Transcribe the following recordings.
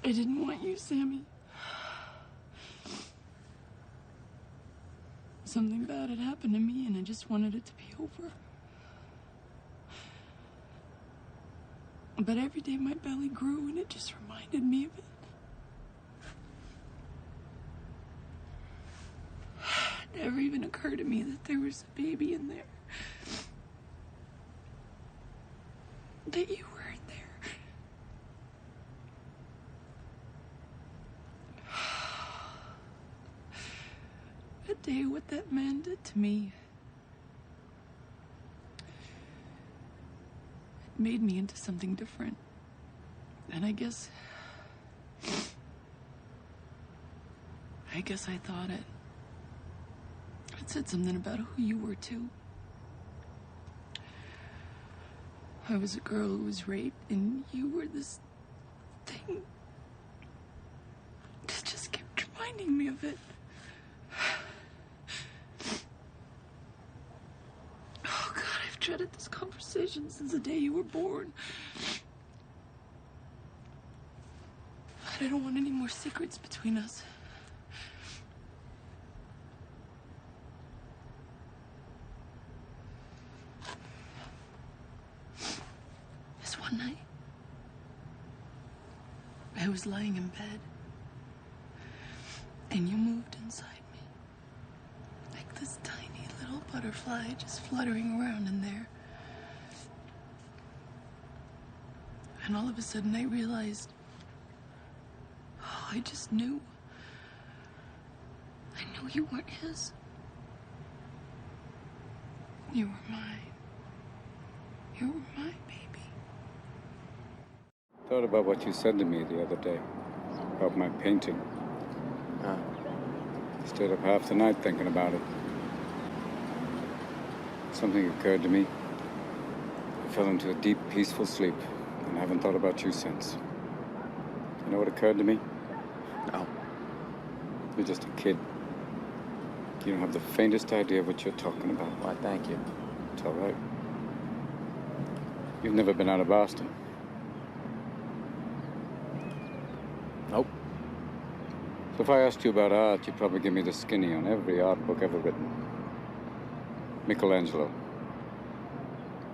I didn't want you, Sammy. Something bad had happened to me, and I just wanted it to be over. But every day my belly grew, and it just reminded me of it. It never even occurred to me that there was a baby in there. That you were in there. That day, what that man did to me, it made me into something different. And I guess I thought it said something about who you were, too. I was a girl who was raped, and you were this thing that just kept reminding me of it. Oh, God, I've dreaded this conversation since the day you were born. I don't want any more secrets between us. One night, I was lying in bed, and you moved inside me, like this tiny little butterfly just fluttering around in there. And all of a sudden I realized, I just knew. I knew you weren't his. You were mine. You were my baby. Thought about what you said to me the other day, about my painting. Stayed up half the night thinking about it. Something occurred to me. I fell into a deep, peaceful sleep, and I haven't thought about you since. You know what occurred to me? No. You're just a kid. You don't have the faintest idea what you're talking about. Why, thank you. It's all right. You've never been out of Boston. Nope. So if I asked you about art, you'd probably give me the skinny on every art book ever written. Michelangelo.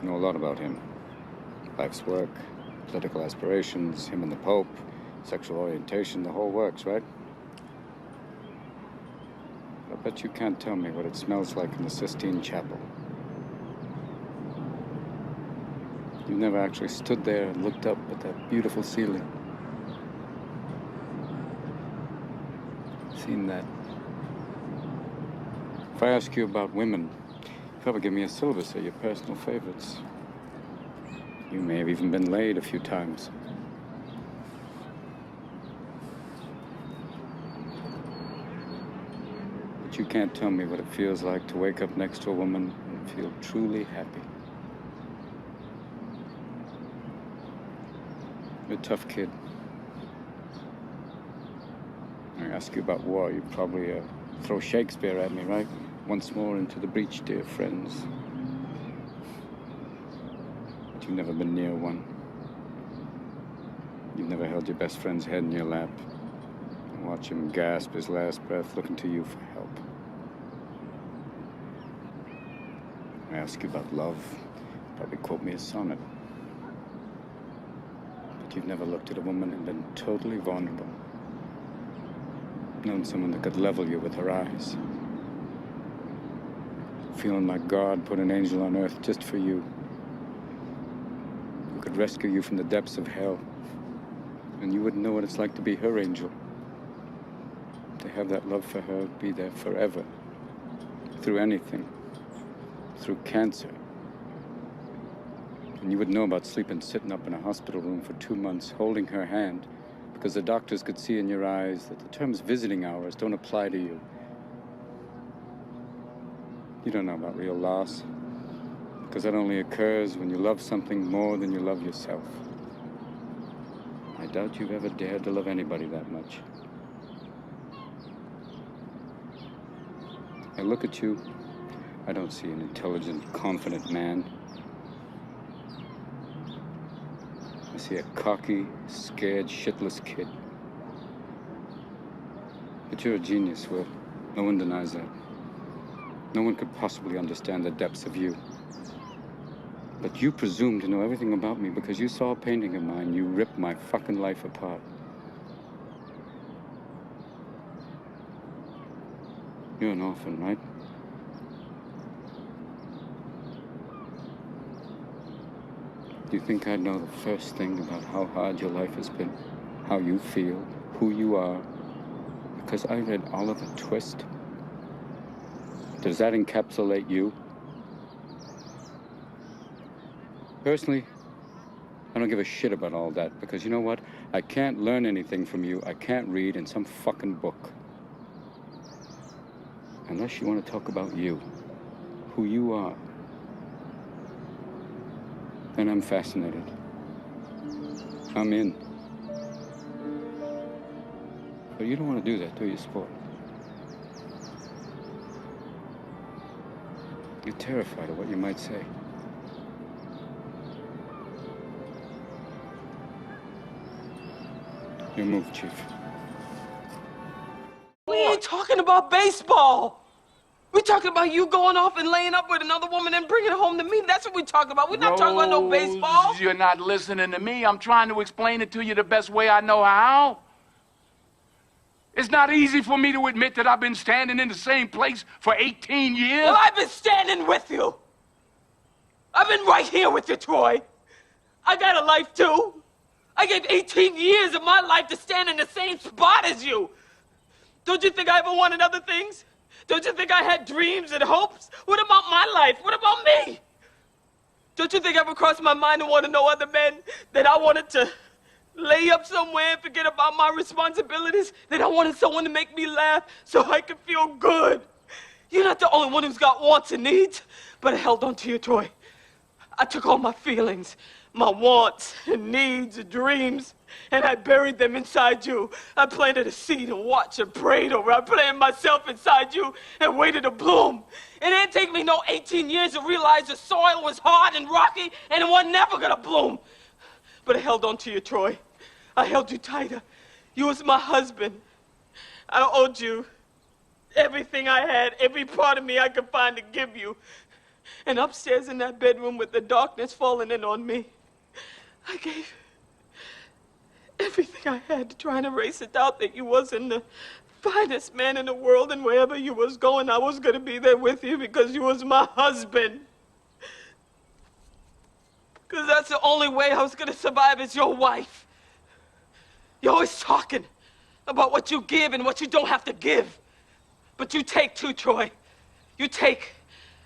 I know a lot about him. Life's work, political aspirations, him and the Pope, sexual orientation, the whole works, right? I bet you can't tell me what it smells like in the Sistine Chapel. You never actually stood there and looked up at that beautiful ceiling. Seen that. If I ask you about women, you'd probably give me a syllabus of your personal favorites. You may have even been laid a few times. But you can't tell me what it feels like to wake up next to a woman and feel truly happy. You're a tough kid. I ask you about war, you'd probably throw Shakespeare at me, right? Once more into the breach, dear friends. But you've never been near one. You've never held your best friend's head in your lap and watch him gasp his last breath looking to you for help. I ask you about love, you'd probably quote me a sonnet. But you've never looked at a woman and been totally vulnerable. Known someone that could level you with her eyes. Feeling like God put an angel on earth just for you. Who could rescue you from the depths of hell. And you wouldn't know what it's like to be her angel. To have that love for her, be there forever. Through anything. Through cancer. And you would know about sleeping sitting up in a hospital room for 2 months, holding her hand, because the doctors could see in your eyes that the terms visiting hours don't apply to you. You don't know about real loss, because that only occurs when you love something more than you love yourself. I doubt you've ever dared to love anybody that much. I look at you, I don't see an intelligent, confident man. I see a cocky, scared, shitless kid. But you're a genius, Will. No one denies that. No one could possibly understand the depths of you. But you presume to know everything about me because you saw a painting of mine. You ripped my fucking life apart. You're an orphan, right? Do you think I'd know the first thing about how hard your life has been? How you feel? Who you are? Because I read Oliver Twist? Does that encapsulate you? Personally, I don't give a shit about all that, because you know what? I can't learn anything from you. I can't read in some fucking book. Unless you want to talk about you, who you are. Then I'm fascinated. I'm in. But you don't want to do that, do you, Sport? You're terrified of what you might say. Your move, Chief. We ain't talking about baseball. We're talking about you going off and laying up with another woman and bringing it home to me. That's what we're talking about. We're not talking about no baseball. You're not listening to me. I'm trying to explain it to you the best way I know how. It's not easy for me to admit that I've been standing in the same place for 18 years. Well, I've been standing with you. I've been right here with you, Troy. I got a life, too. I gave 18 years of my life to stand in the same spot as you. Don't you think I ever wanted other things? Don't you think I had dreams and hopes? What about my life? What about me? Don't you think it ever crossed my mind to want to know other men? That I wanted to lay up somewhere and forget about my responsibilities? That I wanted someone to make me laugh so I could feel good? You're not the only one who's got wants and needs, but I held on to you, Troy. I took all my feelings, my wants and needs and dreams, and I buried them inside you. I planted a seed and watched and prayed over. I planted myself inside you and waited to bloom. It didn't take me no 18 years to realize the soil was hard and rocky and it wasn't never gonna bloom. But I held on to you, Troy. I held you tighter. You was my husband. I owed you everything I had, every part of me I could find to give you. And upstairs in that bedroom with the darkness falling in on me, I gave everything I had to try and erase the doubt that you wasn't the finest man in the world, and wherever you was going, I was going to be there with you because you was my husband. Because that's the only way I was going to survive as your wife. You're always talking about what you give and what you don't have to give. But you take too, Troy. You take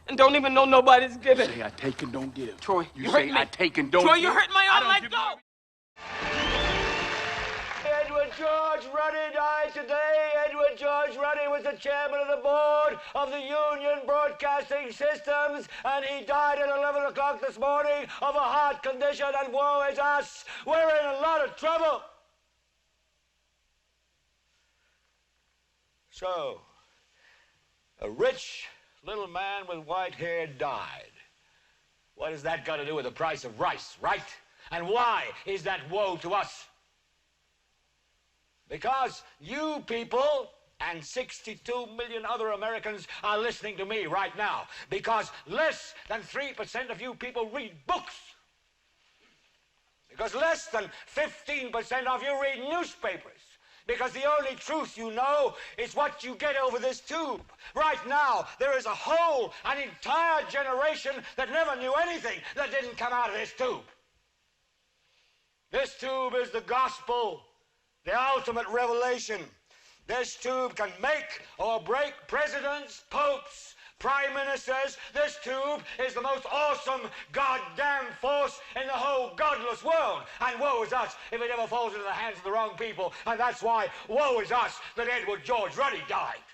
and don't even know nobody's giving. You say I take and don't give. Troy, you you say hurt me. I take and don't Troy, give. you're hurting my arm. Let go. Edward George Ruddy died today. Edward George Ruddy was the chairman of the board of the Union Broadcasting Systems, and he died at 11 o'clock this morning of a heart condition, and woe is us. We're in a lot of trouble. So, a rich little man with white hair died. What has that got to do with the price of rice, right? And why is that woe to us? Because you people and 62 million other Americans are listening to me right now. Because less than 3% of you people read books. Because less than 15% of you read newspapers. Because the only truth you know is what you get over this tube. Right now, there is an entire generation that never knew anything that didn't come out of this tube. This tube is the gospel, the ultimate revelation. This tube can make or break presidents, popes, prime ministers. This tube is the most awesome goddamn force in the whole godless world. And woe is us if it ever falls into the hands of the wrong people. And that's why woe is us that Edward George Ruddy died.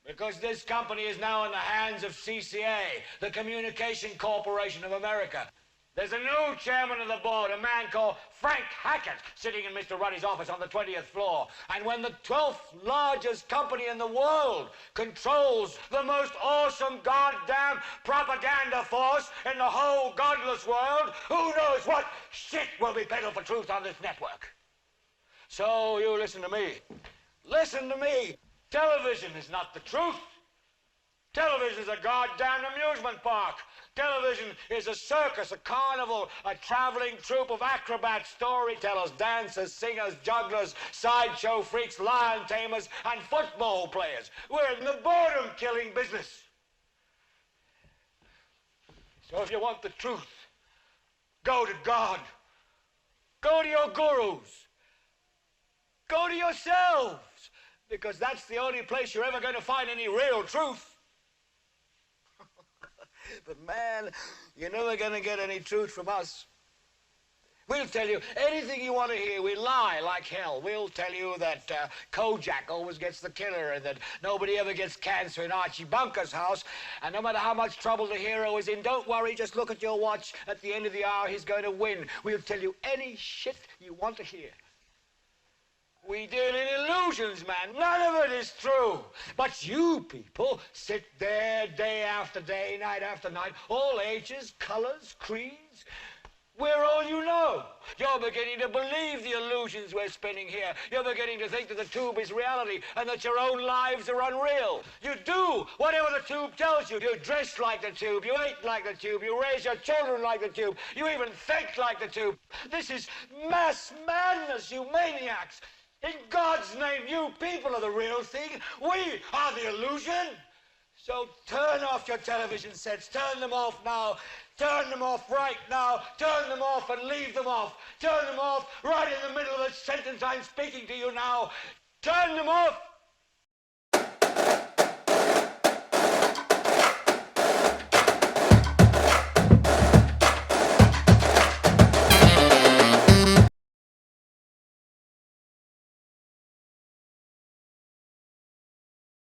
Because this company is now in the hands of CCA, the Communication Corporation of America. There's a new chairman of the board, a man called Frank Hackett, sitting in Mr. Ruddy's office on the 20th floor. And when the 12th largest company in the world controls the most awesome goddamn propaganda force in the whole godless world, who knows what shit will be peddled for truth on this network? So you listen to me. Listen to me. Television is not the truth. Television is a goddamn amusement park. Television is a circus, a carnival, a traveling troupe of acrobats, storytellers, dancers, singers, jugglers, sideshow freaks, lion tamers, and football players. We're in the boredom-killing business. So if you want the truth, go to God. Go to your gurus. Go to yourselves. Because that's the only place you're ever going to find any real truth. But man, you're never going to get any truth from us. We'll tell you anything you want to hear. We lie like hell. We'll tell you that Kojak always gets the killer and that nobody ever gets cancer in Archie Bunker's house. And no matter how much trouble the hero is in, don't worry, just look at your watch. At the end of the hour, he's going to win. We'll tell you any shit you want to hear. We deal in illusions, man. None of it is true. But you people sit there day after day, night after night, all ages, colors, creeds. We're all you know. You're beginning to believe the illusions we're spinning here. You're beginning to think that the tube is reality and that your own lives are unreal. You do whatever the tube tells you. You dress like the tube. You eat like the tube. You raise your children like the tube. You even think like the tube. This is mass madness, you maniacs. In God's name, you people are the real thing. We are the illusion. So turn off your television sets. Turn them off now. Turn them off right now. Turn them off and leave them off. Turn them off right in the middle of the sentence I'm speaking to you now. Turn them off.